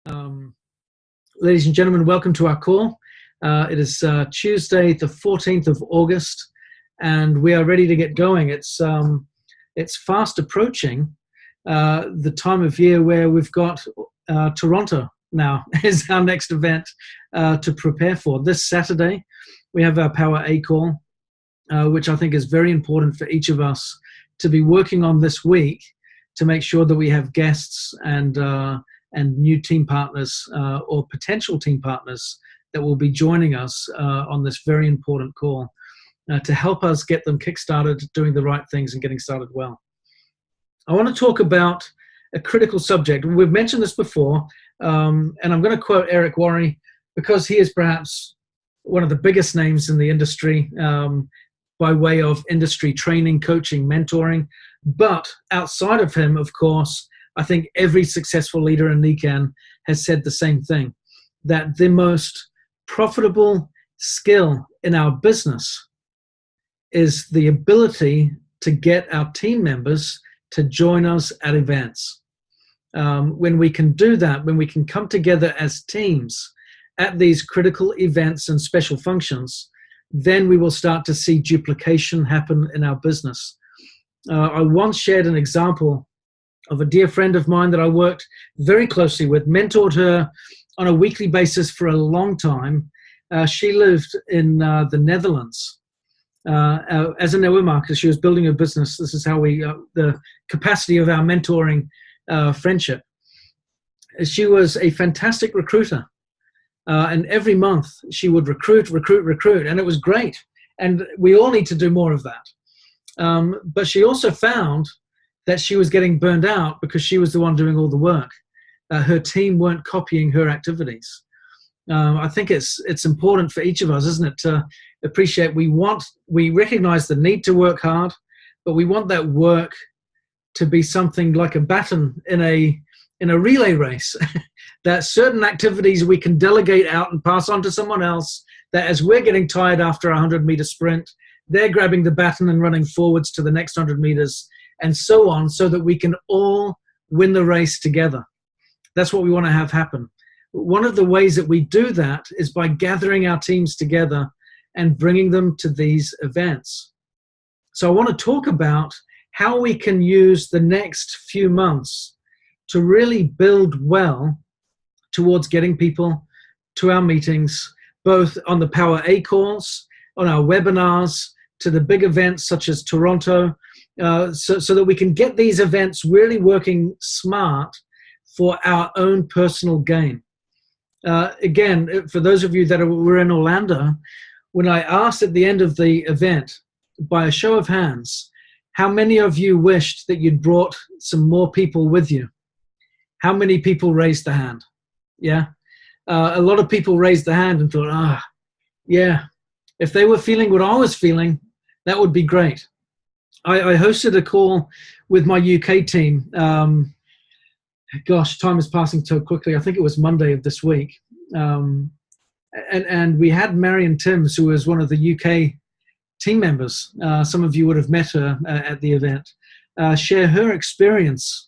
Um, Ladies and gentlemen, welcome to our call. It is Tuesday, the 14th of August, and we are ready to get going. It's fast approaching the time of year where we've got Toronto now is our next event to prepare for. This Saturday, we have our Power A call, which I think is very important for each of us to be working on this week to make sure that we have guests and new team partners or potential team partners that will be joining us on this very important call to help us get them kick-started, doing the right things and getting started well. I want to talk about a critical subject. We've mentioned this before, and I'm going to quote Eric Worre because he is perhaps one of the biggest names in the industry by way of industry training, coaching, mentoring. But outside of him, of course, I think every successful leader in NECAN has said the same thing, that the most profitable skill in our business is the ability to get our team members to join us at events. When we can do that, when we can come together as teams at these critical events and special functions, then we will start to see duplication happen in our business. I once shared an example of a dear friend of mine that I worked very closely with, mentored her on a weekly basis for a long time. She lived in the Netherlands as a network marketer. She was building a business. This is how the capacity of our mentoring friendship. She was a fantastic recruiter. And every month she would recruit, and it was great. And we all need to do more of that. But she also found that she was getting burned out because she was the one doing all the work. Her team weren't copying her activities. I think it's important for each of us, isn't it, to appreciate we recognize the need to work hard, but we want that work to be something like a baton in a relay race, that certain activities we can delegate out and pass on to someone else, that as we're getting tired after a 100-meter sprint, they're grabbing the baton and running forwards to the next 100 meters, and so on, so that we can all win the race together. That's what we want to have happen. One of the ways that we do that is by gathering our teams together and bringing them to these events. So I want to talk about how we can use the next few months to really build well towards getting people to our meetings, both on the Power A calls, on our webinars, to the big events such as Toronto, so that we can get these events really working smart for our own personal gain. Again, for those of you that were in Orlando, when I asked at the end of the event, by a show of hands, how many of you wished that you'd brought some more people with you? How many people raised the hand? Yeah. A lot of people raised the hand and thought, yeah, if they were feeling what I was feeling, that would be great. I hosted a call with my UK team. Gosh, time is passing so quickly. I think it was Monday of this week. And we had Marion Timms, who was one of the UK team members. Some of you would have met her at the event. Share her experience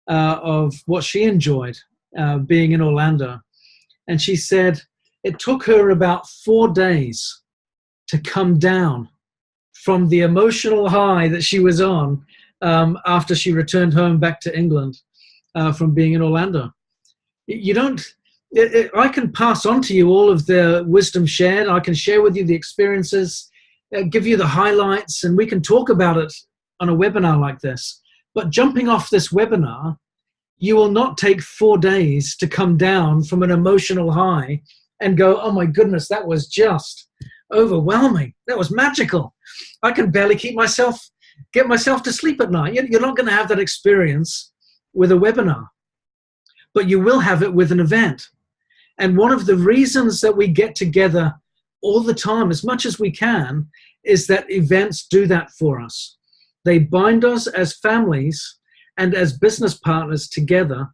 of what she enjoyed being in Orlando. And she said it took her about 4 days to come down from the emotional high that she was on after she returned home back to England from being in Orlando. I can pass on to you all of the wisdom shared. I can share with you the experiences, give you the highlights, and we can talk about it on a webinar like this. But jumping off this webinar, you will not take 4 days to come down from an emotional high and go, oh my goodness, that was just overwhelming. That was magical. I can barely get myself to sleep at night. You're not going to have that experience with a webinar, but you will have it with an event. And one of the reasons that we get together all the time, as much as we can, is that events do that for us. They bind us as families and as business partners together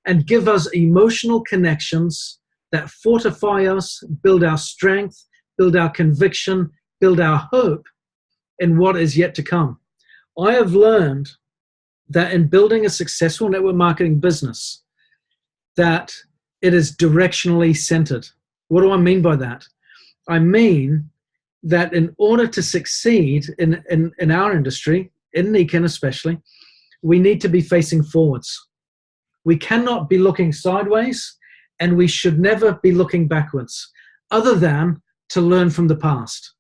and give us emotional connections that fortify us, build our strength, build our conviction, build our hope in what is yet to come. I have learned that in building a successful network marketing business, that it is directionally centered. What do I mean by that? I mean that in order to succeed in our industry, in Nikken especially, we need to be facing forwards. We cannot be looking sideways, and we should never be looking backwards, other than to learn from the past.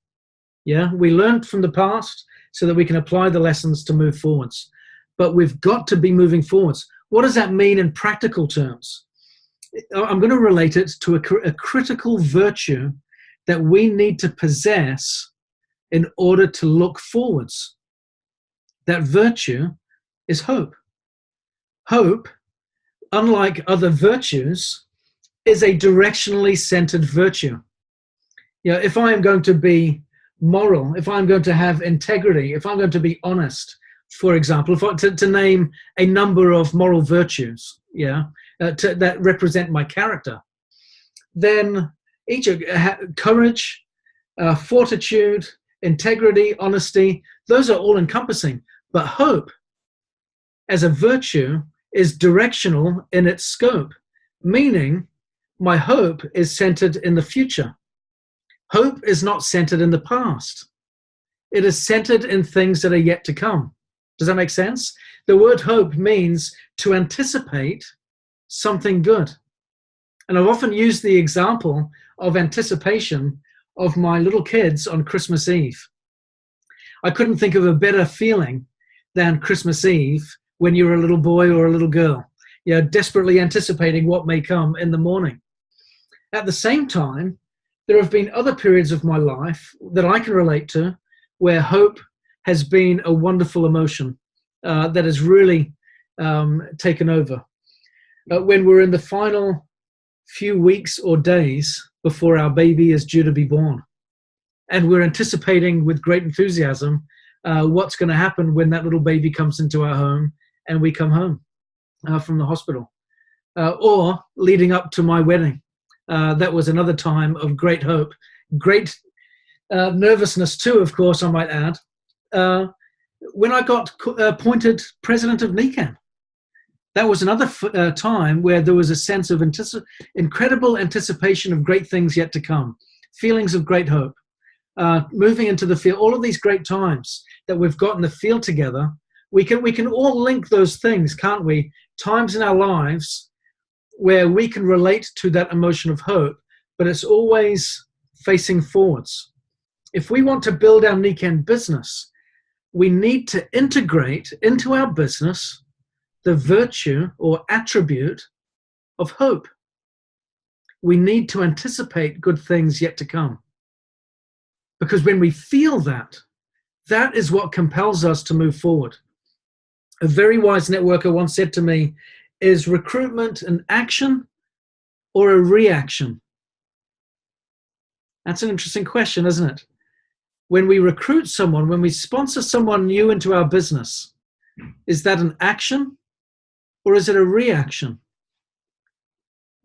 Yeah, we learned from the past so that we can apply the lessons to move forwards. But we've got to be moving forwards. What does that mean in practical terms? I'm going to relate it to a critical virtue that we need to possess in order to look forwards. That virtue is hope. Hope, unlike other virtues, is a directionally centered virtue. You know, if I am going to be moral, if I'm going to have integrity, if I'm going to be honest, for example, to name a number of moral virtues, that represent my character, then each courage, fortitude, integrity, honesty, those are all encompassing. But hope, as a virtue, is directional in its scope, meaning my hope is centered in the future. Hope is not centered in the past. It is centered in things that are yet to come. Does that make sense? The word hope means to anticipate something good. And I've often used the example of anticipation of my little kids on Christmas Eve. I couldn't think of a better feeling than Christmas Eve when you're a little boy or a little girl, desperately anticipating what may come in the morning. At the same time, there have been other periods of my life that I can relate to where hope has been a wonderful emotion that has really taken over. When we're in the final few weeks or days before our baby is due to be born, and we're anticipating with great enthusiasm what's going to happen when that little baby comes into our home and we come home from the hospital, or leading up to my wedding. That was another time of great hope, great nervousness too, of course, I might add, when I got appointed president of Nikken. That was another time where there was a sense of incredible anticipation of great things yet to come, feelings of great hope, moving into the field, all of these great times that we've got in the field together. We can all link those things, can't we? Times in our lives where we can relate to that emotion of hope, but it's always facing forwards. If we want to build our Nikken business, we need to integrate into our business the virtue or attribute of hope. We need to anticipate good things yet to come. Because when we feel that, that is what compels us to move forward. A very wise networker once said to me, is recruitment an action or a reaction? That's an interesting question, isn't it? When we recruit someone, when we sponsor someone new into our business, is that an action or is it a reaction?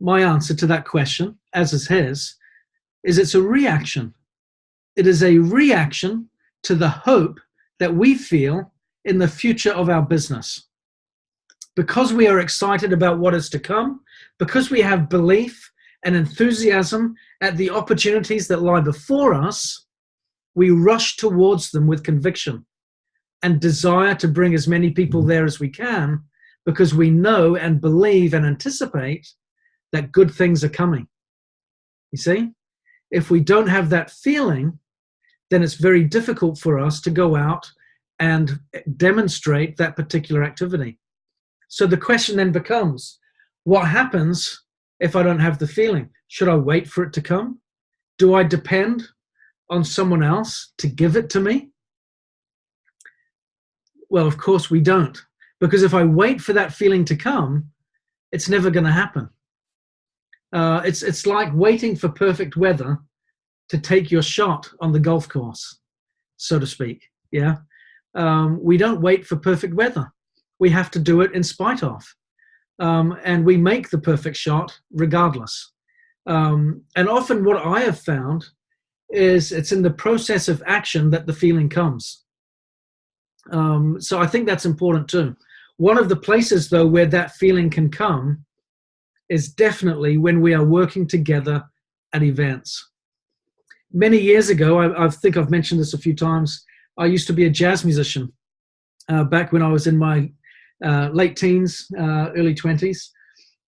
My answer to that question, as is his, is it's a reaction. It is a reaction to the hope that we feel in the future of our business. Because we are excited about what is to come, because we have belief and enthusiasm at the opportunities that lie before us, we rush towards them with conviction and desire to bring as many people there as we can, because we know and believe and anticipate that good things are coming. You see, if we don't have that feeling, then it's very difficult for us to go out and demonstrate that particular activity. So the question then becomes, what happens if I don't have the feeling? Should I wait for it to come? Do I depend on someone else to give it to me? Well, of course we don't. Because if I wait for that feeling to come, it's never going to happen. It's like waiting for perfect weather to take your shot on the golf course, so to speak. Yeah, we don't wait for perfect weather. We have to do it in spite of, and we make the perfect shot regardless. And often, what I have found is it's in the process of action that the feeling comes. So I think that's important too. One of the places, though, where that feeling can come is definitely when we are working together at events. Many years ago, I think I've mentioned this a few times, I used to be a jazz musician back when I was in my late teens, early 20s.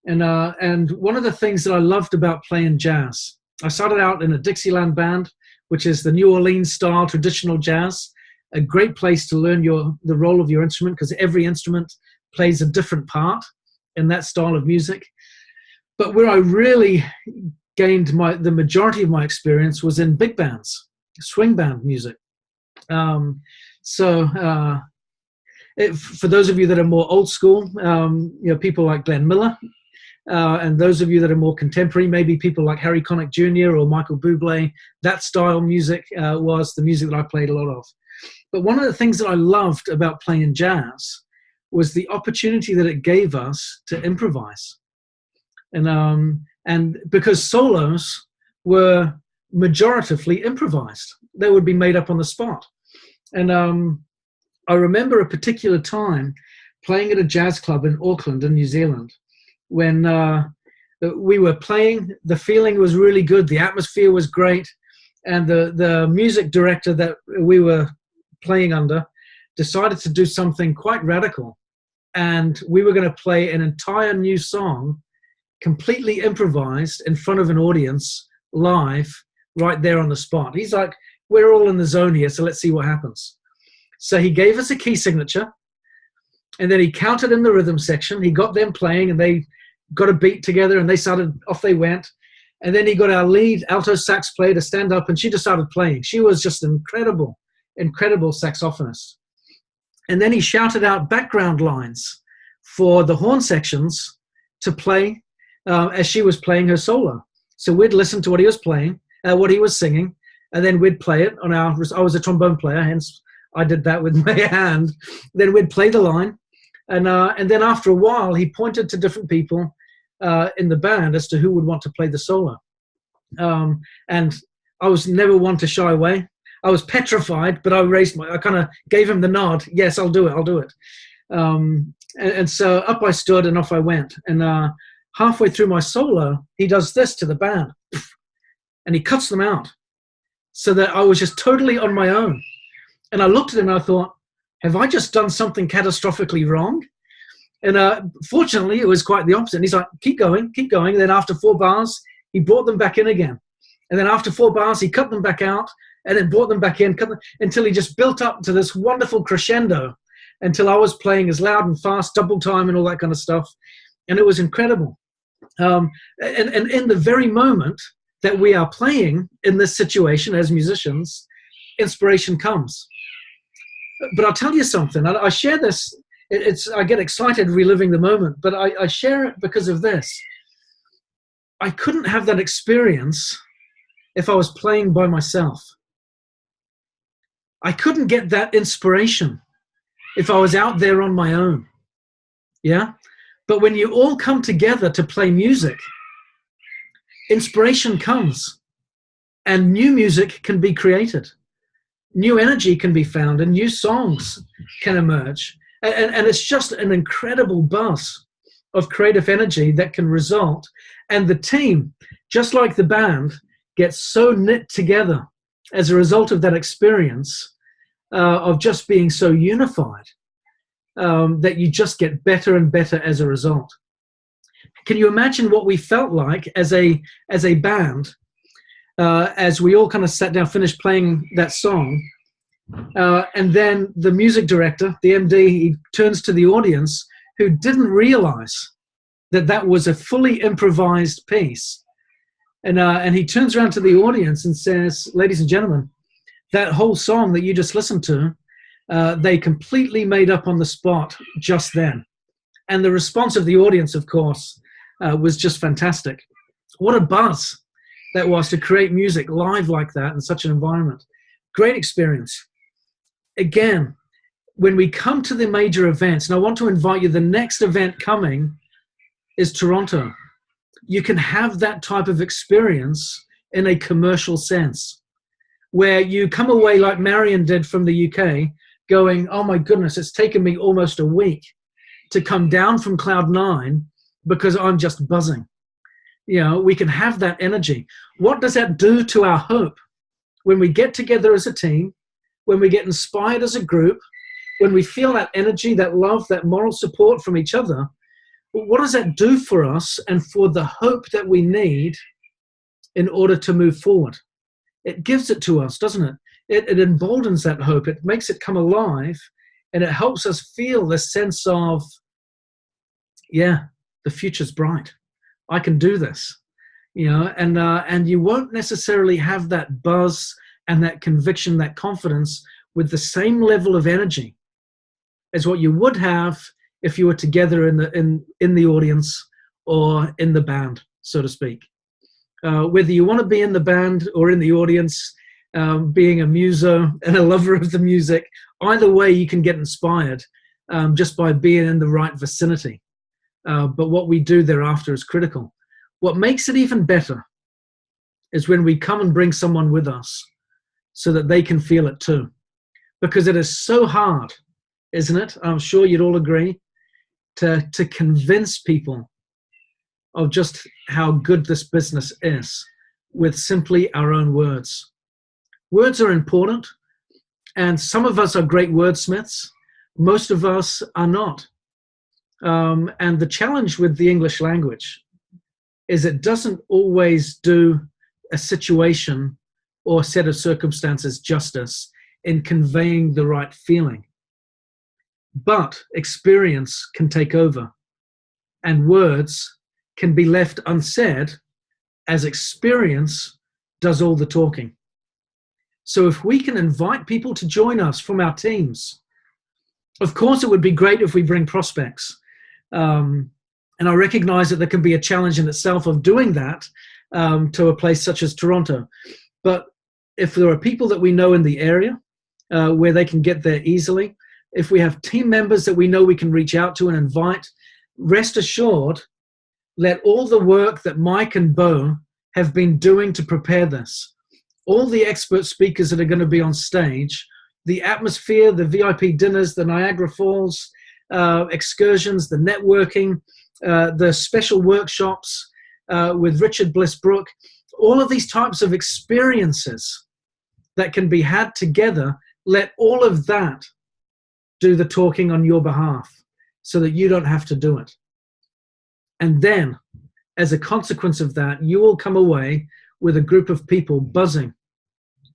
And one of the things that I loved about playing jazz, I started out in a Dixieland band, which is the New Orleans style traditional jazz, a great place to learn the role of your instrument, because every instrument plays a different part in that style of music. But where I really gained the majority of my experience was in big bands, swing band music. For those of you that are more old school, people like Glenn Miller, and those of you that are more contemporary, maybe people like Harry Connick Jr. or Michael Bublé, that style music was the music that I played a lot of. But one of the things that I loved about playing jazz was the opportunity that it gave us to improvise. And because solos were majoritively improvised, they would be made up on the spot. And I remember a particular time playing at a jazz club in Auckland in New Zealand when we were playing. The feeling was really good. The atmosphere was great. And the music director that we were playing under decided to do something quite radical. And we were going to play an entire new song, completely improvised in front of an audience, live, right there on the spot. He's like, we're all in the zone here, so let's see what happens. So he gave us a key signature, and then he counted in the rhythm section. He got them playing, and they got a beat together, and off they went. And then he got our lead alto sax player to stand up, and she just started playing. She was just an incredible saxophonist. And then he shouted out background lines for the horn sections to play as she was playing her solo. So we'd listen to what he was playing, what he was singing, and then we'd play it on I was a trombone player, hence I did that with my hand. Then we'd play the line, and then after a while, he pointed to different people in the band as to who would want to play the solo. And I was never one to shy away. I was petrified, but I kind of gave him the nod. Yes, I'll do it. And so up I stood and off I went. And halfway through my solo, he does this to the band, and he cuts them out, so that I was just totally on my own. And I looked at him and I thought, have I just done something catastrophically wrong? And fortunately, it was quite the opposite. And he's like, keep going. And then after 4 bars, he brought them back in again. And then after 4 bars, he cut them back out and then brought them back in until he just built up to this wonderful crescendo until I was playing as loud and fast, double time and all that kind of stuff. And it was incredible. And in the very moment that we are playing in this situation as musicians, inspiration comes. But I'll tell you something. I share this. I get excited reliving the moment, but I share it because of this. I couldn't have that experience if I was playing by myself. I couldn't get that inspiration if I was out there on my own. Yeah? But when you all come together to play music, inspiration comes and new music can be created. New energy can be found and new songs can emerge. And it's just an incredible buzz of creative energy that can result. And the team, just like the band, gets so knit together as a result of that experience of just being so unified that you just get better and better as a result. Can you imagine what we felt like as a band as we all kind of sat down, finished playing that song, and then the music director, the MD, he turns to the audience who didn't realize that that was a fully improvised piece. And he turns around to the audience and says, ladies and gentlemen, that whole song that you just listened to, they completely made up on the spot just then. And the response of the audience, of course, was just fantastic. What a buzz that was to create music live like that in such an environment. Great experience. Again, when we come to the major events, and I want to invite you, the next event coming is Toronto. You can have that type of experience in a commercial sense, where you come away like Marion did from the UK, going, oh my goodness, it's taken me almost a week to come down from cloud 9 because I'm just buzzing. We can have that energy. What does that do to our hope? When we get together as a team, when we get inspired as a group, when we feel that energy, that love, that moral support from each other, what does that do for us and for the hope that we need in order to move forward? It gives it to us, doesn't it? It emboldens that hope. It makes it come alive, and it helps us feel this sense of, yeah, the future's bright. I can do this, and you won't necessarily have that buzz and that conviction, that confidence with the same level of energy as what you would have if you were together in the audience or in the band, so to speak. Whether you want to be in the band or in the audience, being a muso and a lover of the music, either way you can get inspired just by being in the right vicinity. But what we do thereafter is critical. What makes it even better is when we come and bring someone with us so that they can feel it too. Because it is so hard, isn't it? I'm sure you'd all agree, to convince people of just how good this business is with simply our own words. Words are important, and some of us are great wordsmiths. Most of us are not. And the challenge with the English language is it doesn't always do a situation or set of circumstances justice in conveying the right feeling. But experience can take over, and words can be left unsaid as experience does all the talking. So if we can invite people to join us from our teams, of course it would be great if we bring prospects. And I recognize that there can be a challenge in itself of doing that to a place such as Toronto. But if there are people that we know in the area where they can get there easily, if we have team members that we know we can reach out to and invite, rest assured, let all the work that Mike and Bo have been doing to prepare this, all the expert speakers that are going to be on stage, the atmosphere, the VIP dinners, the Niagara Falls excursions, the networking, the special workshops with Richard Bliss Brooke, all of these types of experiences that can be had together, let all of that do the talking on your behalf so that you don't have to do it. And then, as a consequence of that, you will come away with a group of people buzzing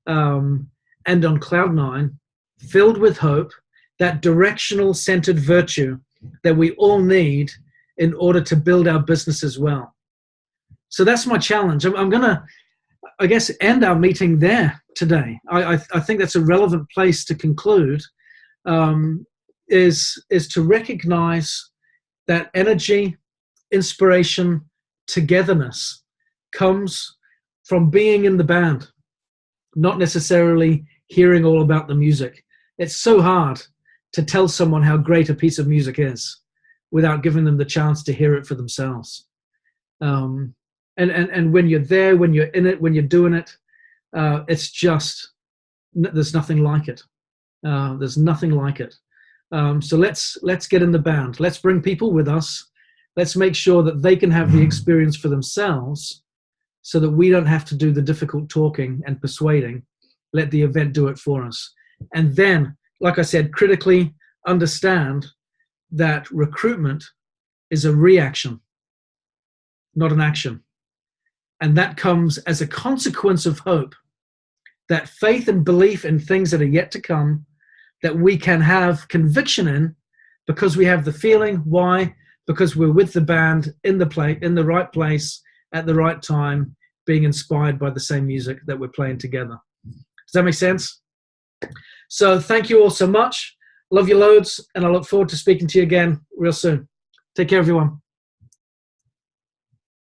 and on cloud nine, filled with hope, that directional centered virtue that we all need in order to build our business as well. So that's my challenge. I'm going to, I guess, end our meeting there today. I think that's a relevant place to conclude, is to recognize that energy, inspiration, togetherness comes from being in the band, not necessarily hearing all about the music. It's so hard to tell someone how great a piece of music is without giving them the chance to hear it for themselves. And when you're there, when you're in it, when you're doing it, it's just, there's nothing like it. There's nothing like it. So let's get in the band. Let's bring people with us. Let's make sure that they can have the experience for themselves so that we don't have to do the difficult talking and persuading. Let the event do it for us. And then, like I said, critically understand that recruitment is a reaction, not an action. And that comes as a consequence of hope, that faith and belief in things that are yet to come, that we can have conviction in because we have the feeling. Why? Because we're with the band in the right place at the right time, being inspired by the same music that we're playing together. Does that make sense? So thank you all so much. Love you loads, and I look forward to speaking to you again real soon. Take care, everyone.